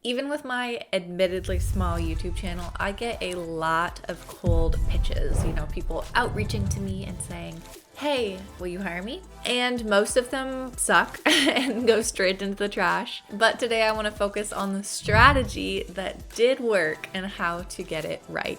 Even with my admittedly small YouTube channel, I get a lot of cold pitches. You know, people outreaching to me and saying, hey, will you hire me? And most of them suck and go straight into the trash. But today I want to focus on the strategy that did work and how to get it right.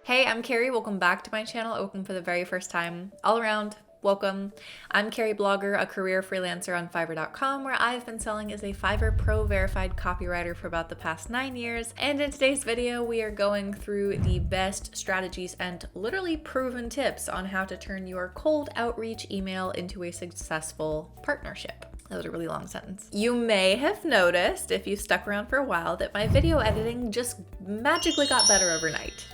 Hey, I'm Carrie. Welcome back to my channel. Welcome for the very first time. All around, welcome. I'm Carrieblogger, a career freelancer on Fiverr.com, where I've been selling as a Fiverr Pro verified copywriter for about the past 9 years. And in today's video, we are going through the best strategies and literally proven tips on how to turn your cold outreach email into a successful partnership. That was a really long sentence. You may have noticed, if you stuck around for a while, that my video editing just magically got better overnight.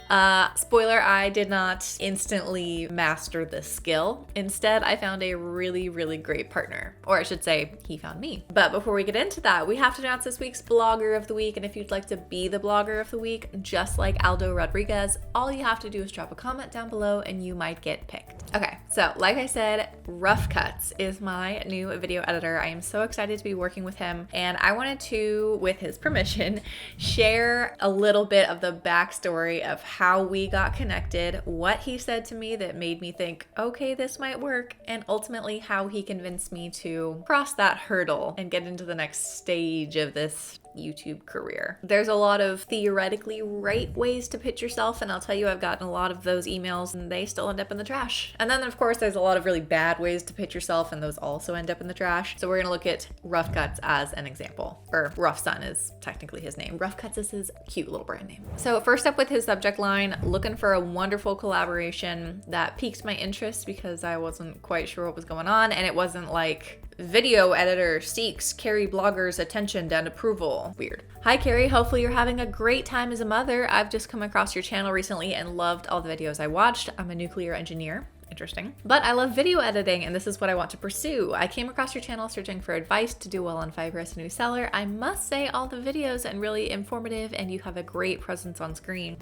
Spoiler, I did not instantly master this skill. Instead, I found a really great partner. Or I should say, he found me. But before we get into that, we have to announce this week's Blogger of the Week. And if you'd like to be the Blogger of the Week, just like Aldo Rodriguez, all you have to do is drop a comment down below and you might get picked. Okay, so like I said, Rough Cuts is my new video editor. I am so excited to be working with him, and I wanted to, with his permission, share a little bit of the backstory of how we got connected, what he said to me that made me think, okay, this might work, and ultimately how he convinced me to cross that hurdle and get into the next stage of this YouTube career. There's a lot of theoretically right ways to pitch yourself, and I'll tell you, I've gotten a lot of those emails and they still end up in the trash. And then of course there's a lot of really bad ways to pitch yourself, and those also end up in the trash. So we're gonna look at Rough Cuts as an example, or Rough Sun is technically his name. Rough Cuts is his cute little brand name. So first up with his subject line, looking for a wonderful collaboration. That piqued my interest because I wasn't quite sure what was going on, and it wasn't like video editor seeks Carrieblogger's attention and approval. Weird. Hi Carrie, hopefully you're having a great time as a mother. I've just come across your channel recently and loved all the videos I watched. I'm a nuclear engineer. Interesting. But I love video editing and this is what I want to pursue. I came across your channel searching for advice to do well on Fiverr as a new seller. I must say all the videos are really informative and you have a great presence on screen.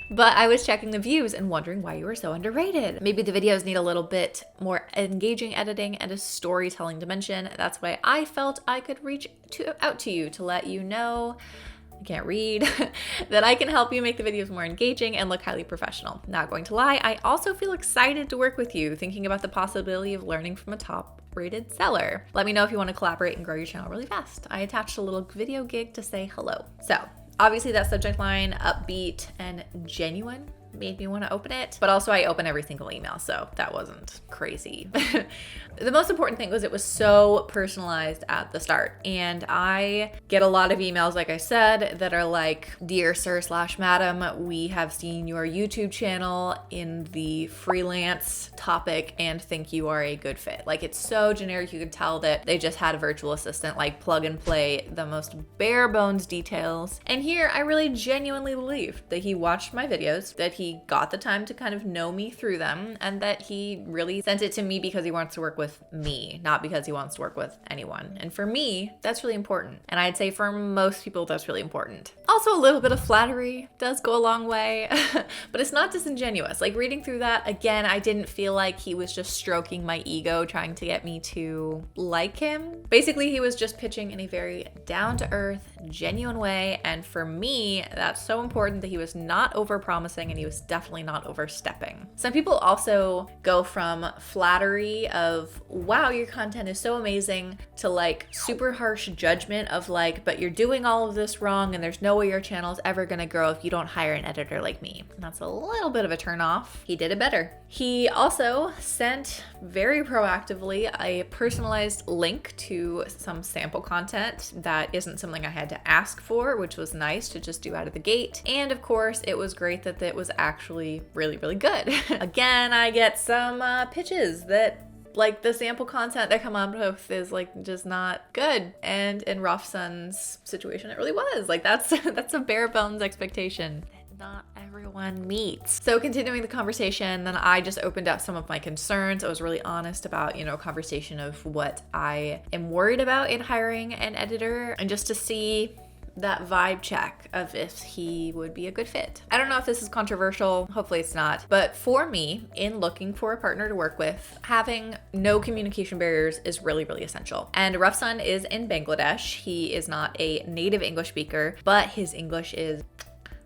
But I was checking the views and wondering why you were so underrated. Maybe the videos need a little bit more engaging editing and a storytelling dimension. That's why I felt I could reach out to you to let you know, I can't read, that I can help you make the videos more engaging and look highly professional. Not going to lie, I also feel excited to work with you, thinking about the possibility of learning from a top-rated seller. Let me know if you want to collaborate and grow your channel really fast. I attached a little video gig to say hello. So obviously that subject line, upbeat and genuine, made me want to open it, but also I open every single email, so that wasn't crazy. The most important thing was it was so personalized at the start, and I get a lot of emails, like I said, that are like, dear sir / madam, we have seen your YouTube channel in the freelance topic and think you are a good fit. Like, it's so generic, you could tell that they just had a virtual assistant, like plug and play the most bare bones details. And here I really genuinely believe that he watched my videos, that he got the time to kind of know me through them, and that he really sent it to me because he wants to work with me, not because he wants to work with anyone. And for me, that's really important. And I'd say for most people, that's really important. Also, a little bit of flattery does go a long way, but it's not disingenuous. Like, reading through that, again, I didn't feel like he was just stroking my ego, trying to get me to like him. Basically, he was just pitching in a very down-to-earth, genuine way. And for me, that's so important that he was not over-promising and he was definitely not overstepping. Some people also go from flattery of, wow, your content is so amazing, to like super harsh judgment of like, but you're doing all of this wrong and there's no way your channel is ever gonna grow if you don't hire an editor like me. And that's a little bit of a turn off. He did it better. He also sent very proactively a personalized link to some sample content that isn't something I had to ask for, which was nice to just do out of the gate. And of course, it was great that it was actually really good. Again, I get some pitches that like the sample content they come up with is like just not good. And in Rough Sun's situation, it really was. Like that's a bare bones expectation that not everyone meets. So continuing the conversation, then I just opened up some of my concerns. I was really honest about, conversation of what I am worried about in hiring an editor, and just to see that vibe check of if he would be a good fit. I don't know if this is controversial, hopefully it's not, but for me, in looking for a partner to work with, having no communication barriers is really, really essential. And Rafsan is in Bangladesh. He is not a native English speaker, but his English is...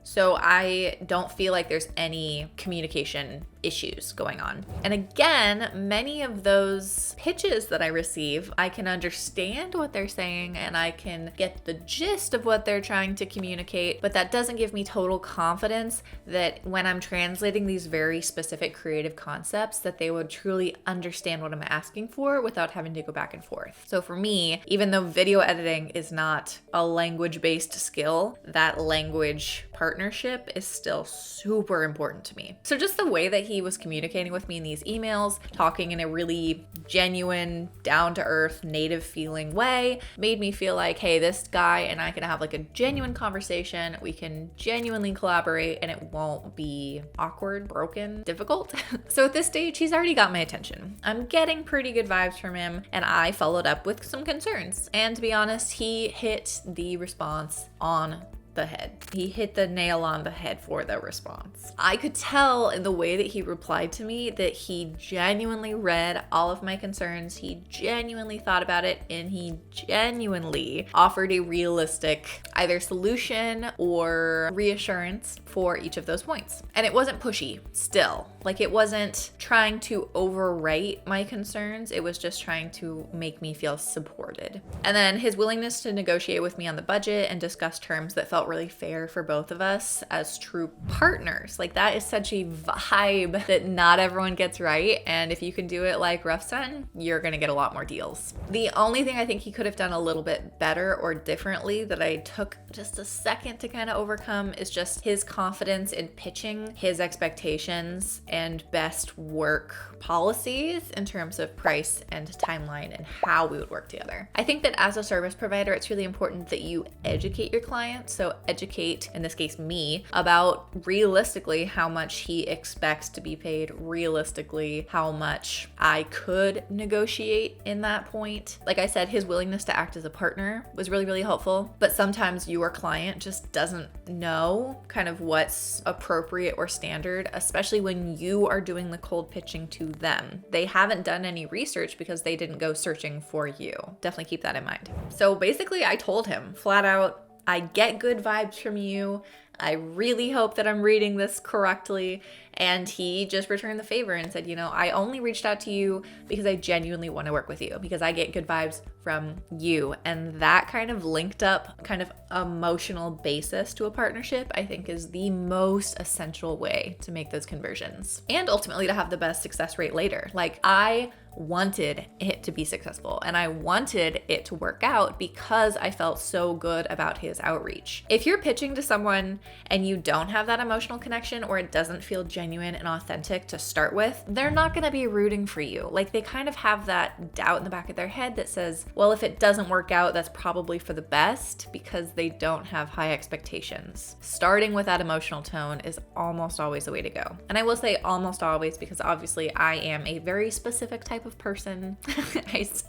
So I don't feel like there's any communication issues going on. And again, many of those pitches that I receive, I can understand what they're saying and I can get the gist of what they're trying to communicate, but that doesn't give me total confidence that when I'm translating these very specific creative concepts, that they would truly understand what I'm asking for without having to go back and forth. So for me, even though video editing is not a language-based skill, that language partnership is still super important to me. So just the way that he was communicating with me in these emails, talking in a really genuine, down-to-earth, native feeling way, made me feel like, hey, this guy and I can have like a genuine conversation. We can genuinely collaborate and it won't be awkward, broken, difficult. So at this stage, he's already got my attention. I'm getting pretty good vibes from him and I followed up with some concerns. And to be honest, he hit the response on the head. He hit the nail on the head for the response. I could tell in the way that he replied to me that he genuinely read all of my concerns. He genuinely thought about it and he genuinely offered a realistic either solution or reassurance for each of those points. And it wasn't pushy still. Like it wasn't trying to overwrite my concerns. It was just trying to make me feel supported. And then his willingness to negotiate with me on the budget and discuss terms that felt really fair for both of us as true partners. Like that is such a vibe that not everyone gets right. And if you can do it like Rafsan, you're gonna get a lot more deals. The only thing I think he could have done a little bit better or differently that I took just a second to kind of overcome is just his confidence in pitching his expectations and best work policies in terms of price and timeline and how we would work together. I think that as a service provider, it's really important that you educate your client. So educate, in this case, me, about realistically how much he expects to be paid, realistically how much I could negotiate in that point. Like I said, his willingness to act as a partner was really, really helpful. But sometimes your client just doesn't know kind of what's appropriate or standard, especially when you are doing the cold pitching to them. They haven't done any research because they didn't go searching for you. Definitely keep that in mind. So basically, I told him flat out, I get good vibes from you. I really hope that I'm reading this correctly. And he just returned the favor and said, you know, I only reached out to you because I genuinely want to work with you, because I get good vibes from you. And that kind of linked up kind of emotional basis to a partnership, I think is the most essential way to make those conversions and ultimately to have the best success rate later. Like I wanted it to be successful and I wanted it to work out because I felt so good about his outreach. If you're pitching to someone and you don't have that emotional connection or it doesn't feel genuine and authentic to start with, they're not going to be rooting for you. Like they kind of have that doubt in the back of their head that says, well, if it doesn't work out, that's probably for the best, because they don't have high expectations. Starting with that emotional tone is almost always the way to go. And I will say almost always because obviously I am a very specific type of person.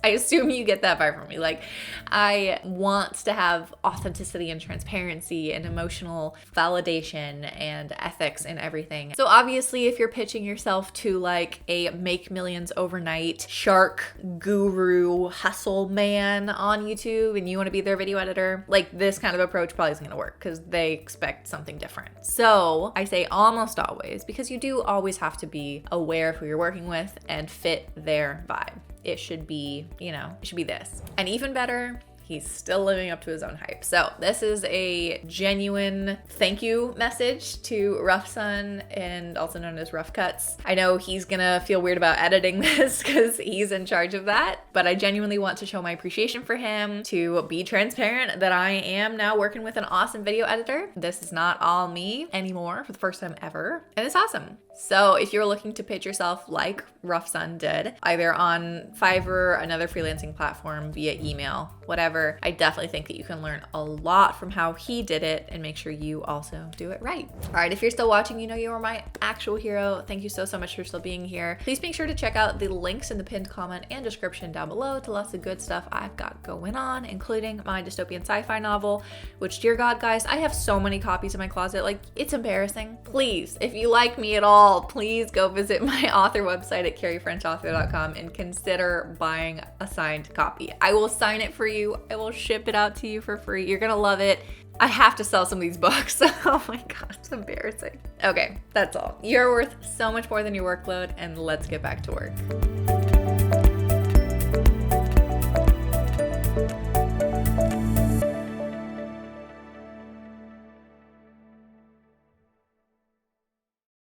I assume you get that vibe from me. Like I want to have authenticity and transparency and emotional validation and ethics and everything. So obviously if you're pitching yourself to like a make millions overnight shark guru hustle man on YouTube and you want to be their video editor, like this kind of approach probably isn't going to work because they expect something different. So I say almost always because you do always have to be aware of who you're working with and fit their vibe. It should be, you know, it should be this. And even better, he's still living up to his own hype. So this is a genuine thank you message to Rafsan, and also known as Rough Cuts. I know he's gonna feel weird about editing this because he's in charge of that, but I genuinely want to show my appreciation for him, to be transparent that I am now working with an awesome video editor. This is not all me anymore for the first time ever, and it's awesome. So if you're looking to pitch yourself like Rafsan did, either on Fiverr, another freelancing platform, via email, whatever, However, I definitely think that you can learn a lot from how he did it and make sure you also do it right. All right, if you're still watching, you know you are my actual hero. Thank you so much for still being here. Please make sure to check out the links in the pinned comment and description down below to lots of good stuff I've got going on, including my dystopian sci-fi novel, which, dear God, guys, I have so many copies in my closet. Like, it's embarrassing. Please, if you like me at all, please go visit my author website at carriefrenchauthor.com and consider buying a signed copy. I will sign it for you. I will ship it out to you for free. You're gonna love it. I have to sell some of these books. Oh my God, it's embarrassing. Okay, that's all. You're worth so much more than your workload, and let's get back to work.